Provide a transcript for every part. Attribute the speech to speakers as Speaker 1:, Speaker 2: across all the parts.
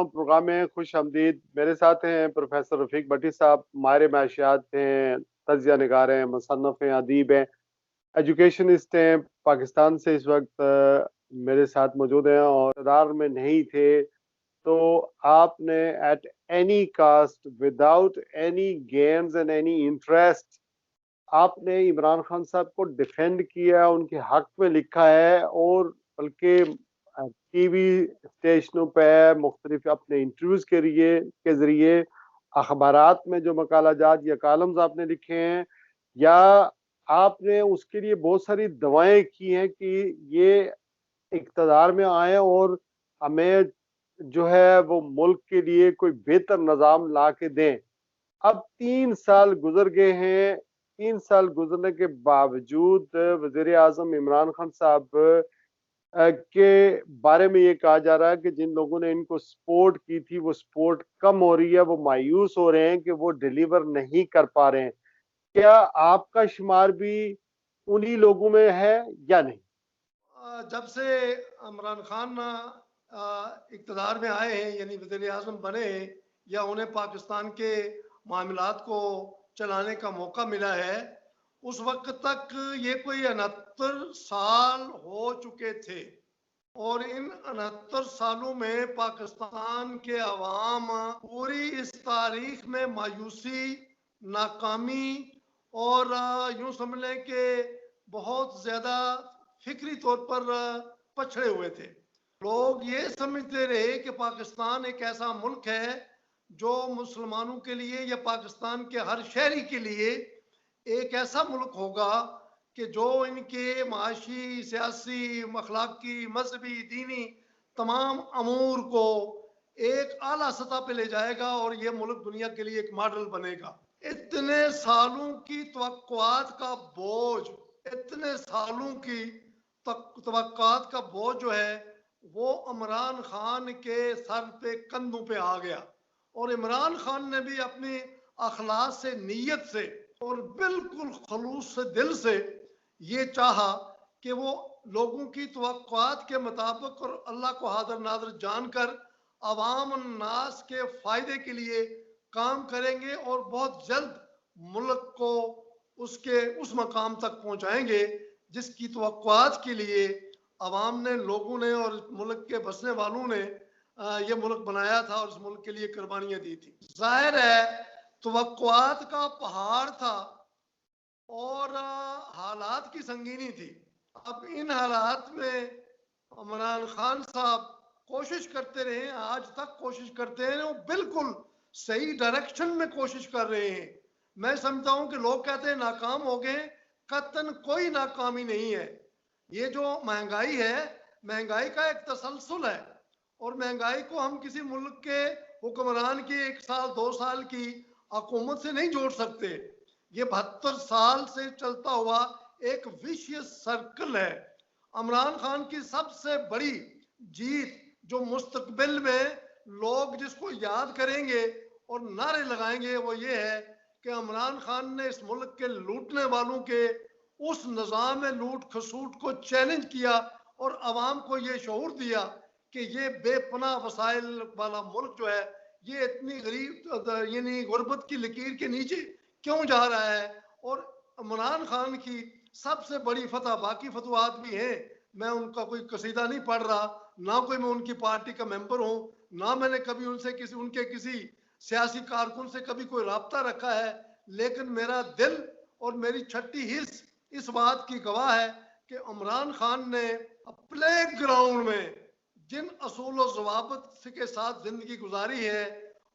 Speaker 1: Programme में खुश आमदीद। मेरे साथ हैं प्रोफेसर रफीक भट्टी साहब, माहिर मैशियात हैं, तज्जिया निगार हैं, मुसन्निफ हैं, अदीब हैं, एजुकेशनिस्ट हैं। पाकिस्तान से इस वक्त मेरे साथ मौजूद हैं और इक़्तिदार में नहीं थे तो आपने at any caste, without any games and any interest, आपने इमरान खान साहब को डिफेंड किया, उनके हक में लिखा है और बल्कि टीवी स्टेशनों पे मुख्तलिफ अपने इंटरव्यूज के जरिए अखबारात में जो मकालाजात या कॉलम्स आपने लिखे हैं, या आपने उसके लिए बहुत सारी दवाएं की हैं कि ये इक़्तिदार में आए और हमें जो है वो मुल्क के लिए कोई बेहतर निज़ाम ला के दें। अब 3 साल गुजर गए हैं। 3 साल गुजरने के बावजूद वजीर आजम इमरान खान साहब के बारे में ये कहा जा रहा है कि जिन लोगों ने इनको सपोर्ट की थी वो सपोर्ट कम हो रही है, वो मायूस हो रहे हैं कि वो डिलीवर नहीं कर पा रहे हैं। क्या आपका शुमार भी उन्हीं लोगों में है या नहीं?
Speaker 2: जब से इमरान खान इक़्तिदार में आए हैं, यानी वज़ीर आज़म बने हैं, या उन्हें पाकिस्तान के मामलात को चलाने का मौका मिला है, उस वक्त तक ये कोई 69 साल हो चुके थे। और इन 69 सालों में पाकिस्तान के अवाम पूरी इस तारीख में मायूसी, नाकामी और यूं समझ लें कि बहुत ज़्यादा फिक्री तौर पर पछड़े हुए थे। लोग ये समझते रहे कि पाकिस्तान एक ऐसा मुल्क है जो मुसलमानों के लिए या पाकिस्तान के हर शहरी के लिए एक ऐसा मुल्क होगा कि जो इनके माशी, सियासी, अखलाकी, मजहबी, दीनी तमाम अमूर को एक आला सतह पे ले जाएगा और ये मुल्क दुनिया के लिए एक मॉडल बनेगा। इतने सालों की तवक्कुआत का बोझ, इतने सालों की तवक्कुआत का बोझ जो है वो इमरान खान के सर पे, कंधों पे आ गया। और इमरान खान ने भी अपनी अखलाक से, नीयत से और बिल्कुल खलूस से, दिल से ये चाहा कि वो लोगों की तवक्कुआत के मुताबिक और अल्लाह को हाजिर नाज़िर जानकर अवाम नास के फ़ायदे के लिए काम करेंगे और बहुत जल्द मुल्क को उसके उस मकाम तक पहुंचाएंगे जिसकी तवक्कुआत के लिए अवाम ने, लोगों ने और मुल्क के बसने वालों ने ये मुल्क बनाया था और इस मुल्क के लिए कुर्बानियां दी थी। जाहिर है तवक्कुआत का पहाड़ था और हालात की संगीनी थी। अब इन हालात में इमरान खान साहब कोशिश करते रहे, आज तक कोशिश करते हैं, वो बिल्कुल सही डायरेक्शन में कोशिश कर रहे हैं। मैं समझता हूं कि लोग कहते हैं नाकाम हो गए, कतन कोई नाकामी नहीं है। ये जो महंगाई है, महंगाई का एक तसलसल है और महंगाई को हम किसी मुल्क के हुक्मरान की 1 साल 2 साल की हुकूमत से नहीं जोड़ सकते। ये 72 साल से चलता हुआ एक विशियस सर्कल है। इमरान खान की सबसे बड़ी जीत जो मुस्तकबिल में लोग जिसको याद करेंगे और नारे लगाएंगे वो ये है कि इमरान खान ने इस मुल्क के लूटने वालों के उस निज़ाम लूट खसूट को चैलेंज किया और अवाम को ये शऊर दिया कि ये बेपनाह वसाइल वाला मुल्क जो है ये इतनी गरीब, यानी गुर्बत की लकीर के नीचे क्यों जा रहा है। और इमरान खान की सबसे बड़ी फतह, बाकी फतवात भी हैं, मैं उनका कोई कसीदा नहीं पढ़ रहा, ना कोई मैं उनकी पार्टी का मेंबर हूँ, ना मैंने कभी उनसे किसी सियासी कारकुन से कभी कोई राब्ता रखा है, लेकिन मेरा दिल और मेरी छठी हिस्स इस बात की गवाह है कि इमरान खान ने प्ले ग्राउंड में जिन असूल और जवाबत के साथ जिंदगी गुजारी है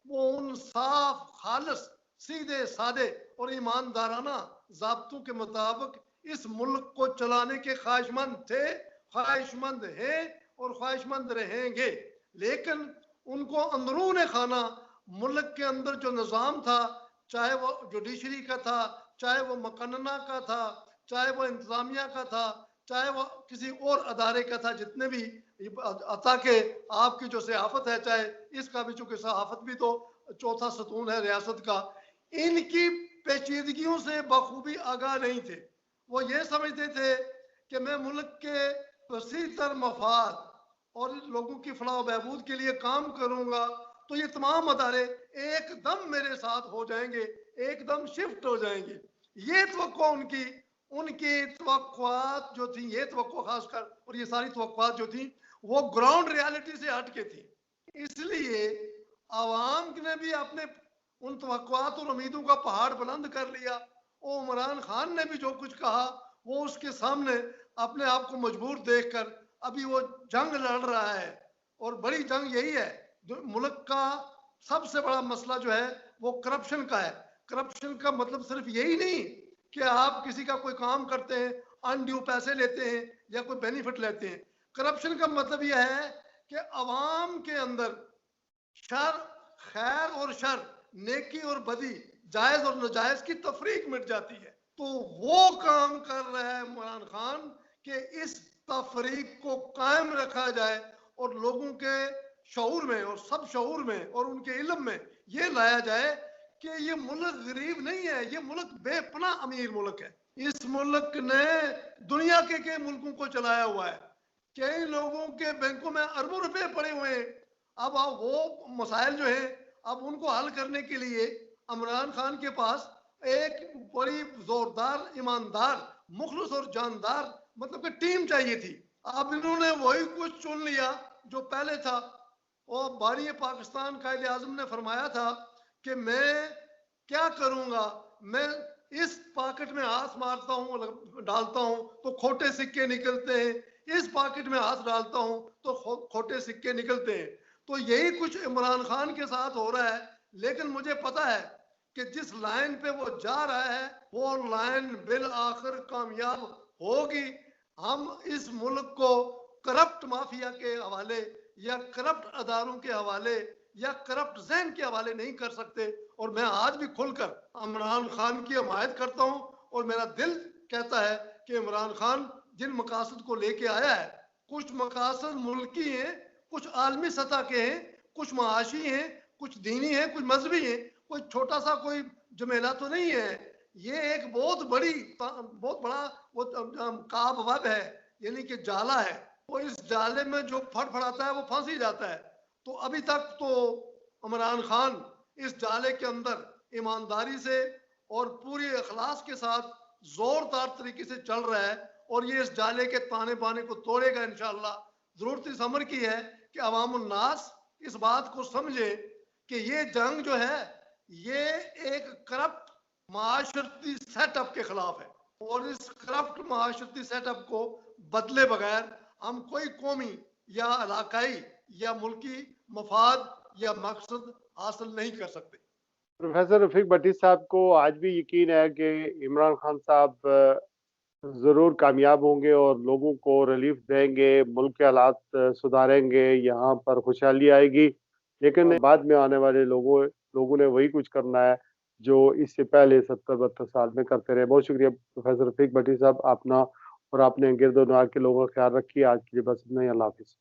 Speaker 2: वो उन साफ, खालिस, सीधे साधे और ईमानदाराना ज़ाब्तों के मुताबिक इस मुल्क को चलाने के ख्वाहिशमंद थे, ख्वाहिशमंद हैं और ख्वाहिशमंद रहेंगे। लेकिन उनको अंदरून खाना मुल्क के अंदर जो निज़ाम था, चाहे वो जुडिशरी का था, चाहे वो मकन्ना का था, चाहे वो इंतजामिया का था, चाहे वो किसी और अदारे का था, जितने भी अता के आपकी जो सहाफत है, चाहे इसका भी, चूंकि सहाफत भी तो चौथा सतून है रियासत का, इनकी पेचीदगियों से बखूबी आगाह नहीं थे। वो ये समझते थे कि मैं मुल्क के वसी तर मफाद और लोगों की फलाह व बहबूद के लिए काम करूंगा, तो ये तमाम अदारे एकदम मेरे साथ हो जाएंगे, एकदम शिफ्ट हो जाएंगे। ये तवक्को उनकी उनकी तवक्कुआत जो थी, ये तवक्को खासकर और ये सारी तवक्कुआत जो थी वो ग्राउंड रियलिटी से हट के थी। इसलिए आवाम ने भी अपने उन तवक्कुआत और उम्मीदों का पहाड़ बुलंद कर लिया। और इमरान खान ने भी जो कुछ कहा वो उसके सामने अपने आप को मजबूर देखकर अभी वो जंग लड़ रहा है। और बड़ी जंग यही है, जो मुल्क का सबसे बड़ा मसला जो है वो करप्शन का है। करप्शन का मतलब सिर्फ यही नहीं कि आप किसी का कोई काम करते हैं, अनड्यू पैसे लेते हैं या कोई बेनिफिट लेते हैं। करप्शन का मतलब यह है कि अवाम के अंदर शर, खैर और शर, नेकी और बदी, जायज और नाजायज की तफरीक मिट जाती है। तो वो काम कर रहा है इमरान खान कि इस तफरीक को कायम रखा जाए और लोगों के शऊर में और सब शऊर में और उनके इल्म में ये लाया जाए कि ये मुल्क गरीब नहीं है, ये मुल्क बेपनाह अमीर मुल्क है। इस मुल्क ने दुनिया के मुल्कों को चलाया हुआ है। कई लोगों के बैंकों में अरबों रुपए पड़े हुए हैं। अब वो मसाइल जो है अब उनको हल करने के लिए इमरान खान के पास एक बड़ी जोरदार, ईमानदार, मुखलिस और जानदार मतलब कि टीम चाहिए थी। अब इन्होंने वही कुछ चुन लिया जो पहले था। और बानी पाकिस्तान कायदे आजम ने फरमाया था कि मैं क्या करूंगा, मैं इस पॉकेट में हाथ मारता हूँ, डालता हूँ तो खोटे सिक्के निकलते हैं, इस पॉकेट में हाथ डालता हूँ तो खोटे सिक्के निकलते हैं। तो यही कुछ इमरान खान के साथ हो रहा है। लेकिन मुझे पता है कि जिस लाइन पे वो जा रहा है वो लाइन बिल आखिर कामयाब होगी। हम इस मुल्क को करप्ट माफिया के हवाले या करप्ट अदारों के हवाले या करप्ट जहन के हवाले नहीं कर सकते। और मैं आज भी खुलकर इमरान खान की हमायत करता हूं। और मेरा दिल कहता है कि इमरान खान जिन मकासद को लेके आया है, कुछ मकासद मुल्की हैं, कुछ आलमी सतह के हैं, कुछ माशी हैं, कुछ दीनी हैं, कुछ मजहबी हैं। कोई छोटा सा कोई जमेला तो नहीं है। ये एक बहुत बड़ा वो काब वब है, यानी कि जाला है। वो इस जाले में जो फड़फड़ाता है वो फंस ही जाता है। तो अभी तक तो इमरान खान इस जाले के अंदर ईमानदारी से और पूरी अखलास के साथ जोरदार तरीके से चल रहा है। और ये इस जाले के ताने बाने को तोड़ेगा इंशाअल्लाह। जरूरत इस अमर की है कि अवाम उन्नास इस बात को समझे कि ये जंग जो है ये एक करप्ट माशरती सेटअप के खिलाफ है। और इस करप्ट माशरती सेटअप को बदले बगैर हम कोई कौमी या इलाकाई या मुल्की मफाद या मकसद हासिल नहीं कर सकते।
Speaker 1: प्रोफेसर रफीक भट्टी साहब को आज भी यकीन है कि इमरान खान साहब ज़रूर कामयाब होंगे और लोगों को रिलीफ देंगे, मुल्क के हालात सुधारेंगे, यहाँ पर खुशहाली आएगी। लेकिन बाद में आने वाले लोगों ने वही कुछ करना है जो इससे पहले 70-72 साल में करते रहे। बहुत शुक्रिया प्रोफेसर रफीक भट्टी साहब, अपना और अपने गिरदोनवार के लोगों का ख्याल रखिए। आज के लिए बस इतना ही। अल्लाह हाफिज़।